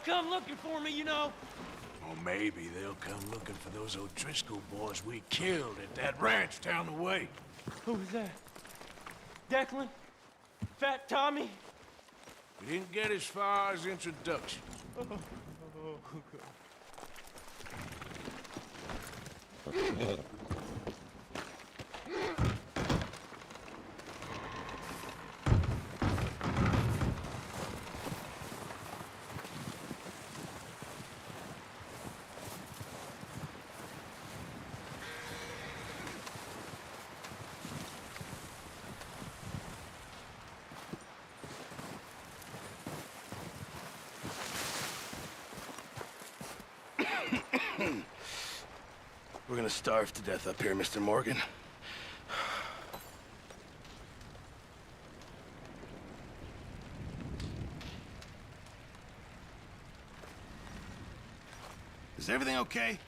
they'll come looking for me, you know. Or maybe they'll come looking for those O'Driscoll boys we killed at that ranch down the way. Who was that? Declan? Fat Tommy? We didn't get as far as introduction. We're gonna starve to death up here, Mr. Morgan. Is everything okay?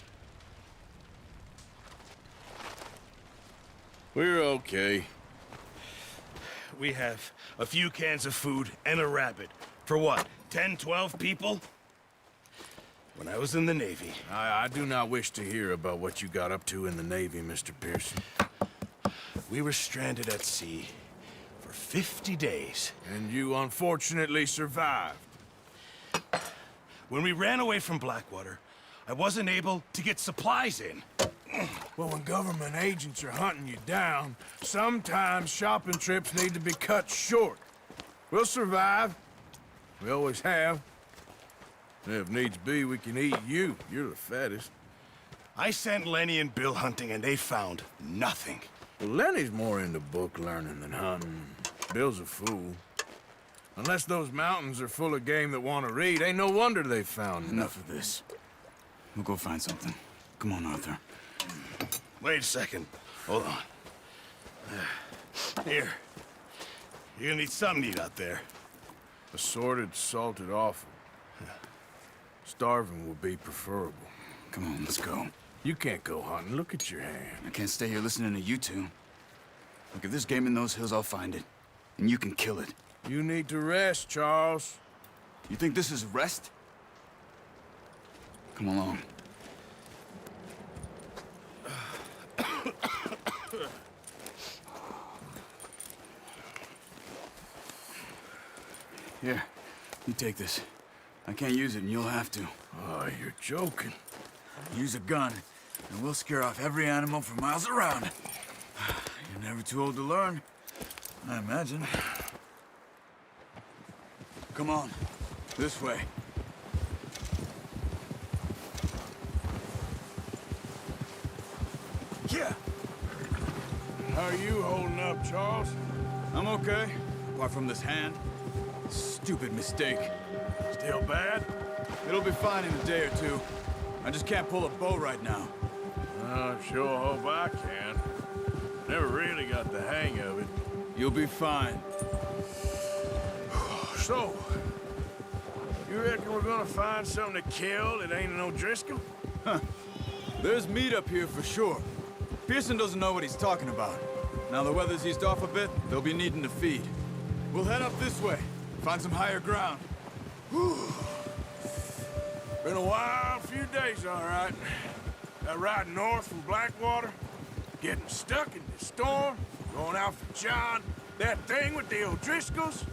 We're okay. We have a few cans of food and a rabbit. For what, 10, 12 people? When I was in the Navy. I do not wish to hear about what you got up to in the Navy, Mr. Pearson. We were stranded at sea for 50 days. And you unfortunately survived. When we ran away from Blackwater, I wasn't able to get supplies in. Well, when government agents are hunting you down, sometimes shopping trips need to be cut short. We'll survive. We always have. And if needs be, we can eat you. You're the fattest. I sent Lenny and Bill hunting, and they found nothing. Well, Lenny's more into book learning than hunting. Bill's a fool. Unless those mountains are full of game that want to read, ain't no wonder they found Enough of this. We'll go find something. Come on, Arthur. Wait a second. Hold on. Here. You're gonna need something to eat out there. Assorted, salted offal. Starving will be preferable. Come on, let's go. You can't go hunting. Look at your hand. I can't stay here listening to you two. Look, if there's game in those hills, I'll find it. And you can kill it. You need to rest, Charles. You think this is rest? Come along. Here, you take this. I can't use it, and you'll have to. Oh, you're joking. Use a gun, and we'll scare off every animal for miles around. You're never too old to learn, I imagine. Come on, this way. Yeah. How are you holding up, Charles? I'm okay, apart from this hand. Stupid mistake. Still bad? It'll be fine in a day or two. I just can't pull a bow right now. I sure hope I can. Never really got the hang of it. You'll be fine. So, you reckon we're gonna find something to kill that ain't an O'Driscoll? There's meat up here for sure. Pearson doesn't know what he's talking about. Now the weather's eased off a bit, they'll be needing to feed. We'll head up this way, find some higher ground. Been a wild few days, all right. That ride north from Blackwater, getting stuck in the storm, going out for John, that thing with the O'Driscolls.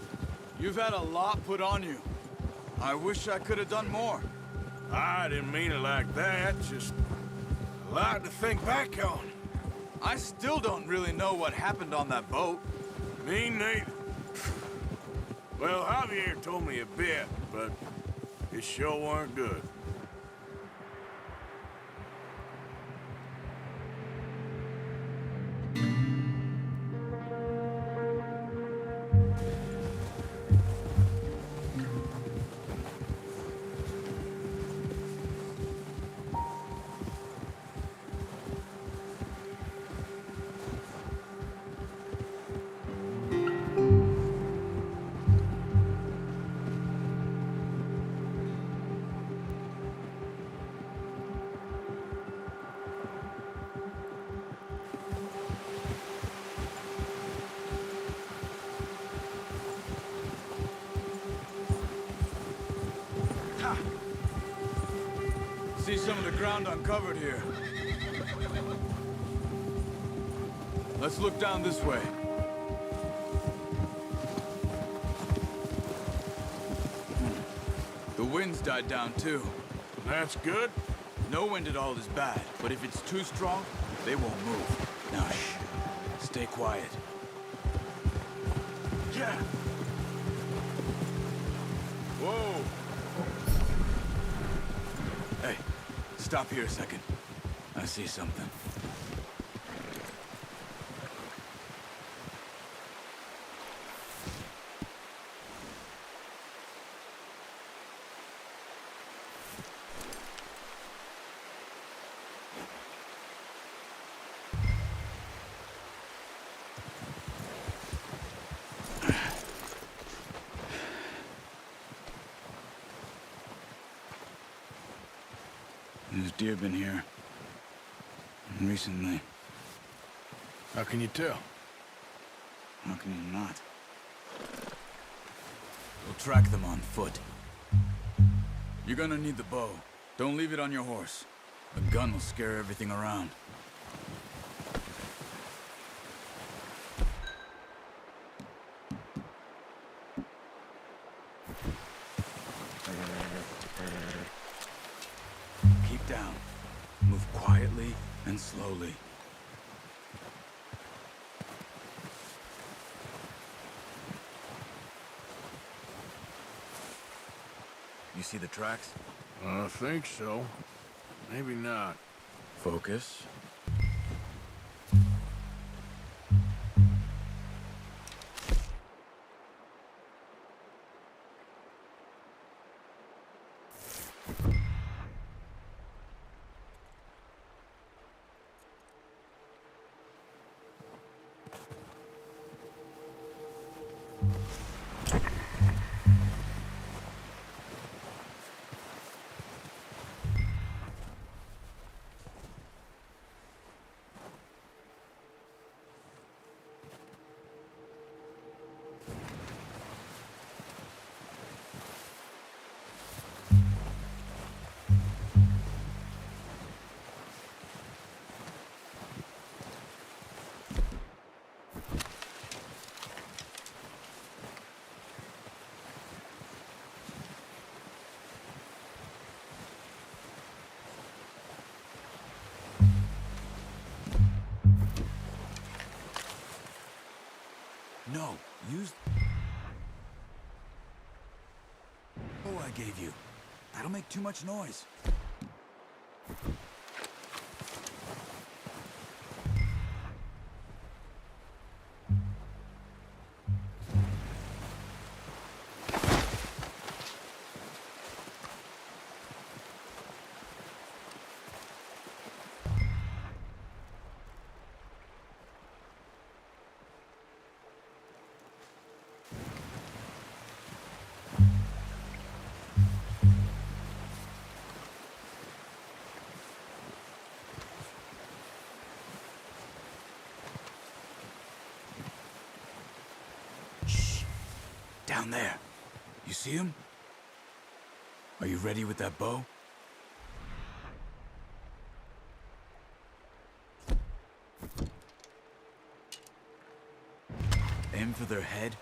You've had a lot put on you. I wish I could have done more. I didn't mean it like that, just a lot to think back on. I still don't really know what happened on that boat. Me neither. Well, Javier told me a bit, but it sure weren't good. see some of the ground uncovered here. Let's look down this way. The wind's died down too. That's good. No wind at all is bad, but if it's too strong, they won't move. Now shh. Stay quiet. Yeah. Whoa. Hey, stop here a second. I see something. There's deer been here. Recently. How can you tell? How can you not? We'll track them on foot. You're gonna need the bow. Don't leave it on your horse. The gun will scare everything around. Keep down. Move quietly and slowly. You see the tracks? I think so. Maybe not. Focus. No, use... Oh, I gave you. That'll make too much noise. Down there. You see him? Are you ready with that bow? Aim for their head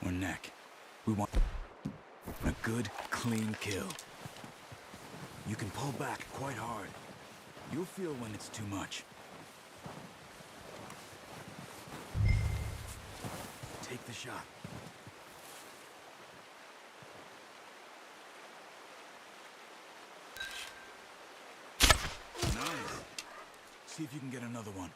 or neck. We want a good, clean kill. You can pull back quite hard. You'll feel when it's too much. Take the shot. Nice. See if you can get another one.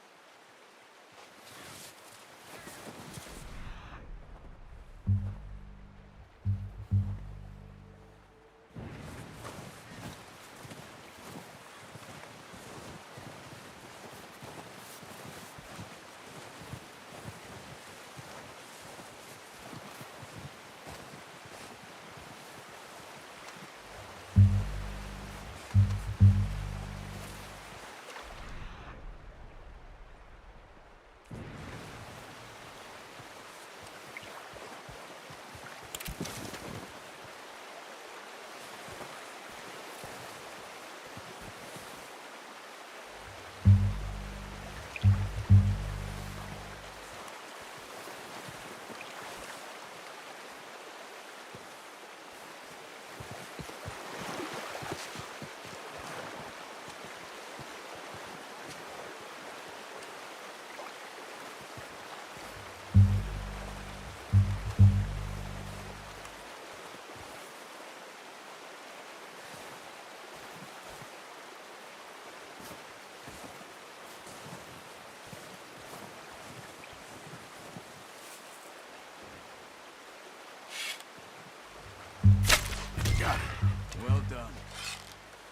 done.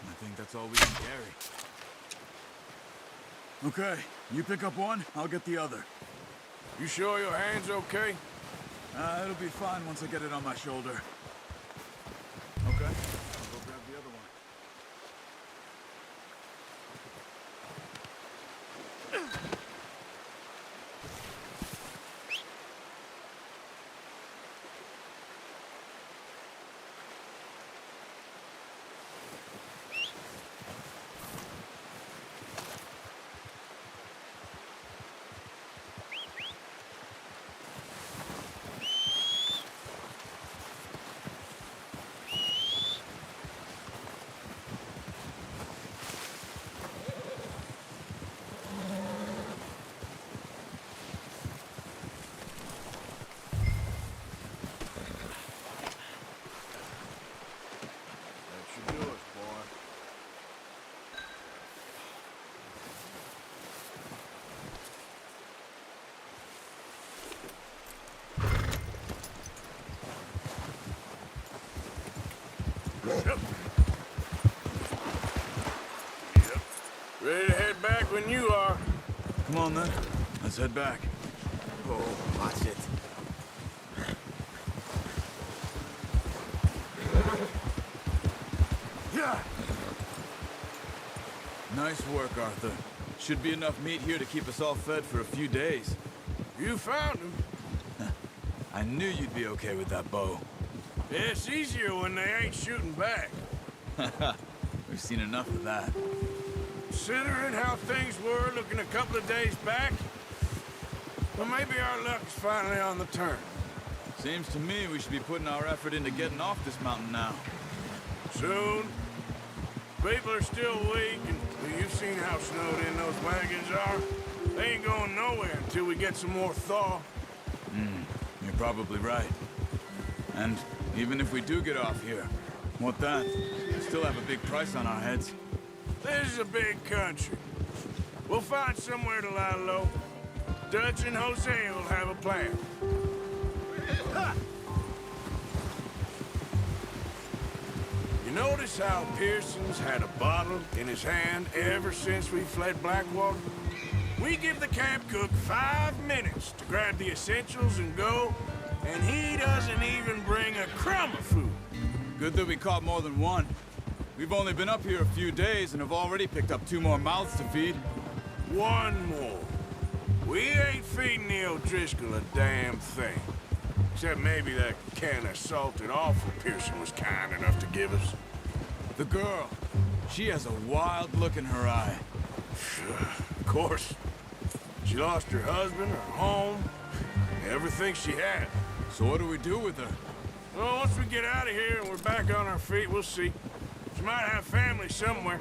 I think that's all we can carry. Okay, you pick up one, I'll get the other. You sure your hand's okay? It'll be fine once I get it on my shoulder. Okay, I'll go grab the other one. That should do it, boy. Yep. Ready to head back when you are. Come on then, let's head back. Oh, watch it. Yeah. Nice work, Arthur. Should be enough meat here to keep us all fed for a few days. You found him. I knew you'd be okay with that bow. It's easier when they ain't shooting back. We've seen enough of that. Considering how things were looking a couple of days back, well, maybe our luck is finally on the turn. Seems to me we should be putting our effort into getting off this mountain now. Soon. People are still weak, and you've seen how snowed in those wagons are. They ain't going nowhere until we get some more thaw. You're probably right. And even if we do get off here, what then? We still have a big price on our heads. This is a big country. We'll find somewhere to lie low. Dutch and Jose will have a plan. You notice how Pearson's had a bottle in his hand ever since we fled Blackwater? We give the camp cook 5 minutes to grab the essentials and go, and he doesn't even bring a crumb of food. Good that we caught more than one. We've only been up here a few days and have already picked up 2 more mouths to feed. One more. We ain't feeding the O'Driscoll a damn thing. Except maybe that can of salted offal Pearson was kind enough to give us. The girl, she has a wild look in her eye. Of course. She lost her husband, her home, everything she had. So what do we do with her? Well, once we get out of here and we're back on our feet, we'll see. She might have family somewhere.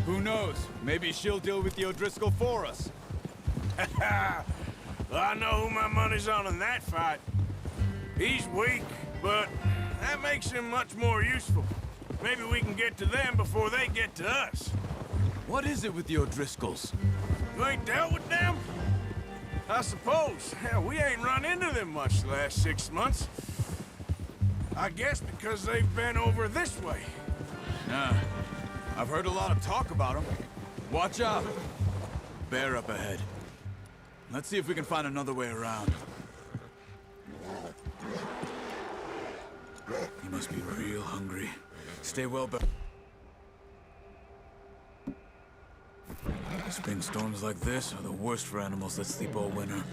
Who knows? Maybe she'll deal with the O'Driscoll for us. Well, I know who my money's on in that fight. He's weak, but that makes him much more useful. Maybe we can get to them before they get to us. What is it with the O'Driscolls? You ain't dealt with them? I suppose. Hell, we ain't run into them much the last 6 months. I guess because they've been over this way. Nah, I've heard a lot of talk about them. Watch out. Bear up ahead. Let's see if we can find another way around. He must be real hungry. Stay well back. Spring storms like this are the worst for animals that sleep all winter.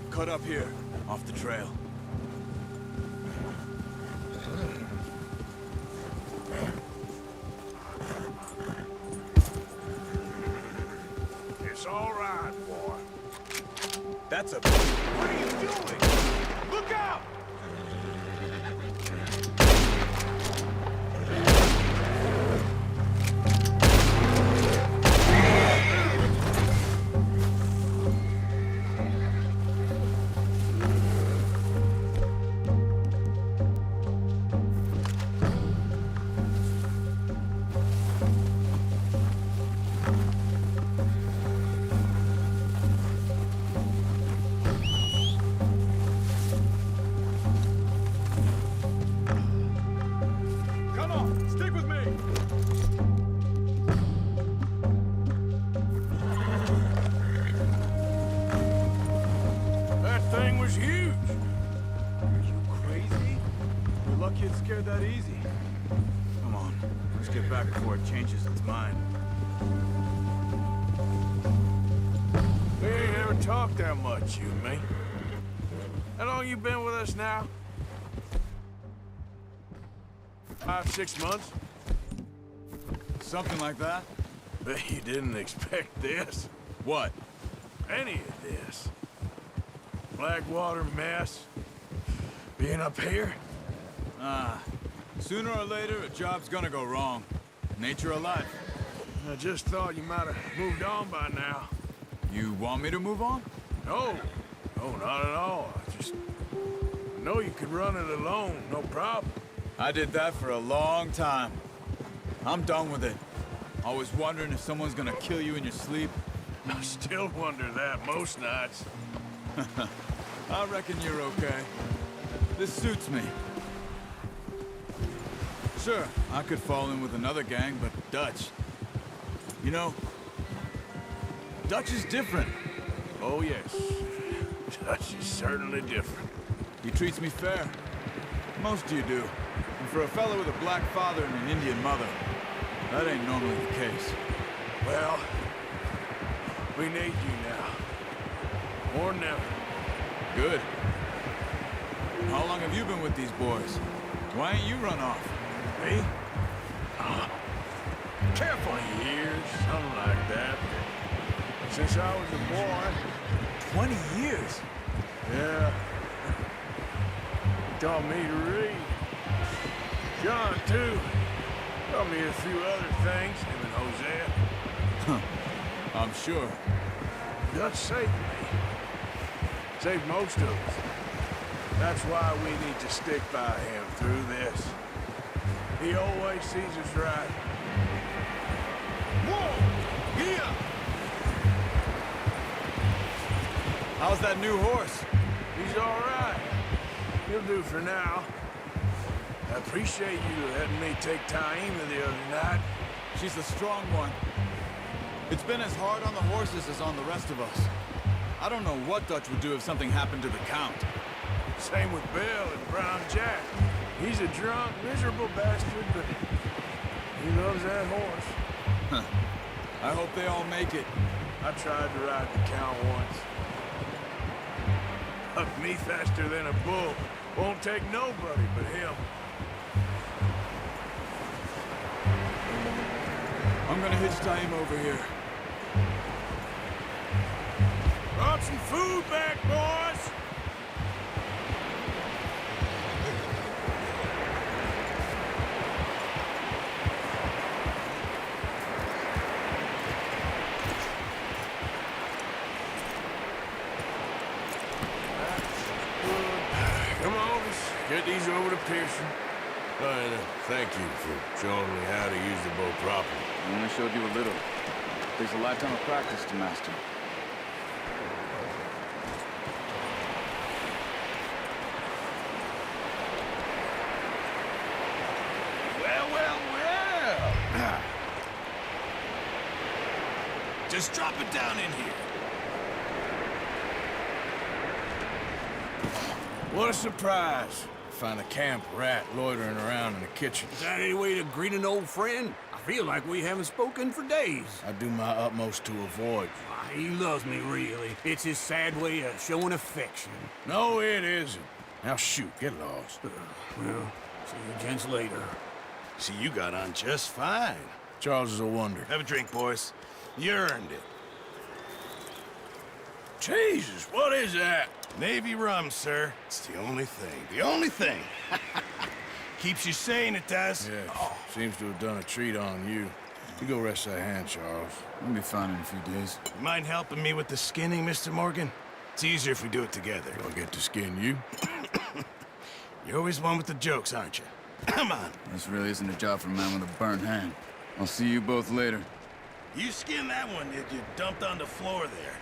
Cut up here, off the trail. It's all right, boy. That's a... What are you doing? Look out! easy. Come on, let's get back before it changes its mind. We ain't ever talked that much, you and me. How long you been with us now? 5, 6 months? Something like that? Bet you didn't expect this. What? Any of this. Blackwater mess. Being up here? Sooner or later, a job's gonna go wrong. Nature of life. I just thought you might have moved on by now. You want me to move on? No. No, not at all. I know you could run it alone, no problem. I did that for a long time. I'm done with it. Always wondering if someone's gonna kill you in your sleep. I still wonder that most nights. I reckon you're okay. This suits me. Sure, I could fall in with another gang, but Dutch... You know, Dutch is different. Oh, yes. Dutch is certainly different. He treats me fair. Most of you do. And for a fellow with a black father and an Indian mother, that ain't normally the case. Well, we need you now. More than ever. Good. How long have you been with these boys? Why ain't you run off? Me? Careful. Years, something like that. Since I was a boy. 20 years? Yeah. Taught me to read. John, too. Taught me a few other things, him and Hosea. I'm sure. Dutch saved me. Saved most of us. That's why we need to stick by him through this. He always sees us right. Whoa! Giddy up! How's that new horse? He's all right. He'll do for now. I appreciate you letting me take Taima the other night. She's a strong one. It's been as hard on the horses as on the rest of us. I don't know what Dutch would do if something happened to the Count. Same with Bill and Brown Jack. He's a drunk, miserable bastard, but he loves that horse. I hope they all make it. I tried to ride the Count once. Hucked me faster than a bull. Won't take nobody but him. I'm gonna hitch Taima over here. Brought some food back, boys! Come on, let's get these over to Pearson. And thank you for showing me how to use the bow properly. I only showed you a little. Takes a lifetime of practice to master. Well. Just drop it down in here. What a surprise. Find a camp rat loitering around in the kitchen. Is that any way to greet an old friend? I feel like we haven't spoken for days. I do my utmost to avoid you. He loves me, really. It's his sad way of showing affection. No, it isn't. Now shoot, get lost. Well, see you gents later. See, you got on just fine. Charles is a wonder. Have a drink, boys. You earned it. Jesus, what is that? Navy rum, sir. It's the only thing. The only thing. Keeps you sane, it does. Yeah, seems to have done a treat on you. You go rest that hand, Charles. We'll be fine in a few days. You mind helping me with the skinning, Mr. Morgan? It's easier if we do it together. I'll get to skin you. You're always one with the jokes, aren't you? Come on. This really isn't a job for a man with a burnt hand. I'll see you both later. You skinned that one that you dumped on the floor there.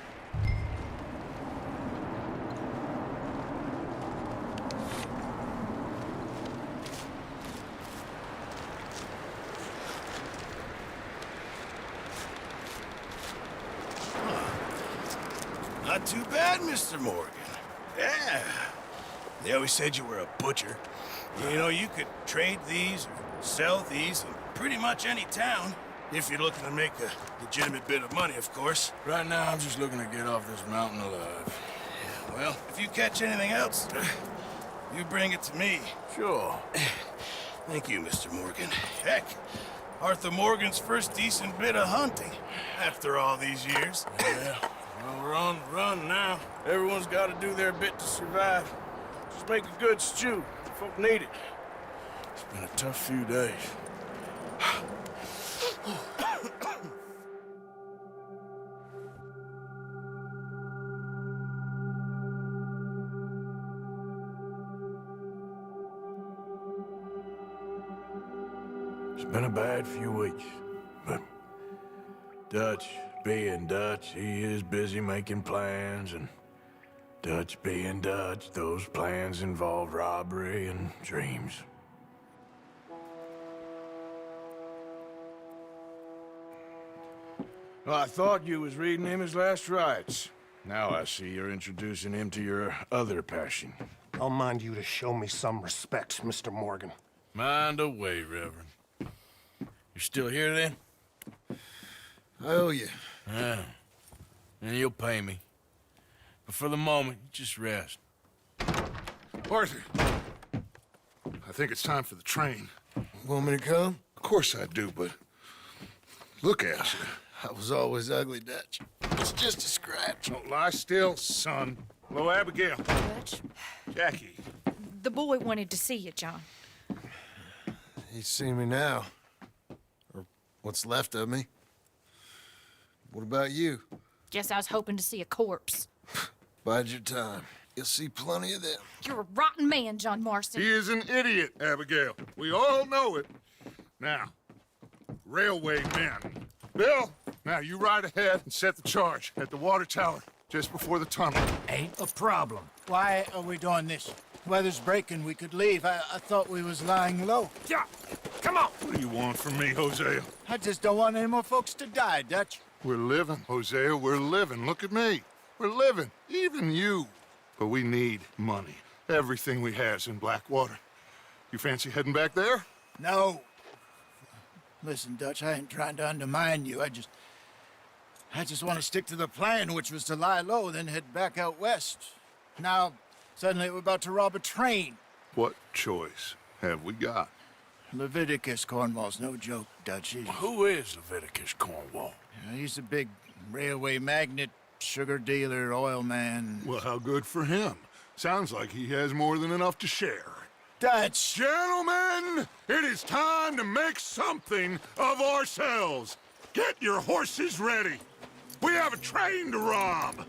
Not too bad, Mr. Morgan. Yeah. They always said you were a butcher. You know, you could trade these or sell these in pretty much any town. If you're looking to make a legitimate bit of money, of course. Right now, I'm just looking to get off this mountain alive. Well, if you catch anything else, you bring it to me. Sure. Thank you, Mr. Morgan. Heck, Arthur Morgan's first decent bit of hunting after all these years. Yeah, well, we're on the run now. Everyone's got to do their bit to survive. Just make a good stew. Folk need it. It's been a tough few days. It's been a bad few weeks, but Dutch being Dutch, he is busy making plans, and Dutch being Dutch, those plans involve robbery and dreams. Well, I thought you was reading him his last rites. Now I see you're introducing him to your other passion. I'll mind you to show me some respect, Mr. Morgan. Mind away, Reverend. You still here, then? I owe you. Yeah. And you'll pay me. But for the moment, just rest. Arthur, I think it's time for the train. Want me to come? Of course I do, but look at you. I was always ugly, Dutch. It's just a scratch. Don't lie still, son. Hello, Abigail. Dutch, Jackie. the boy wanted to see you, John. He's seen me now. Or what's left of me. What about you? Guess I was hoping to see a corpse. Bide your time. You'll see plenty of them. You're a rotten man, John Marston. He is an idiot, Abigail. We all know it. Now, railway men. Bill, now you ride ahead and set the charge at the water tower just before the tunnel. Ain't a problem. Why are we doing this? Weather's breaking. We could leave. I thought we was lying low. Yeah, come on. What do you want from me, Hosea? I just don't want any more folks to die, Dutch. We're living, Hosea. We're living. Look at me. We're living. Even you. But we need money. Everything we has in Blackwater. You fancy heading back there? No. Listen, Dutch, I ain't trying to undermine you. I just want to stick to the plan, which was to lie low, then head back out west. Now, suddenly we're about to rob a train. What choice have we got? Leviticus Cornwall's no joke, Dutch. Who is Leviticus Cornwall? He's a big railway magnate, sugar dealer, oil man. Well, how good for him. Sounds like he has more than enough to share. Dutch! Gentlemen, it is time to make something of ourselves. Get your horses ready. We have a train to rob.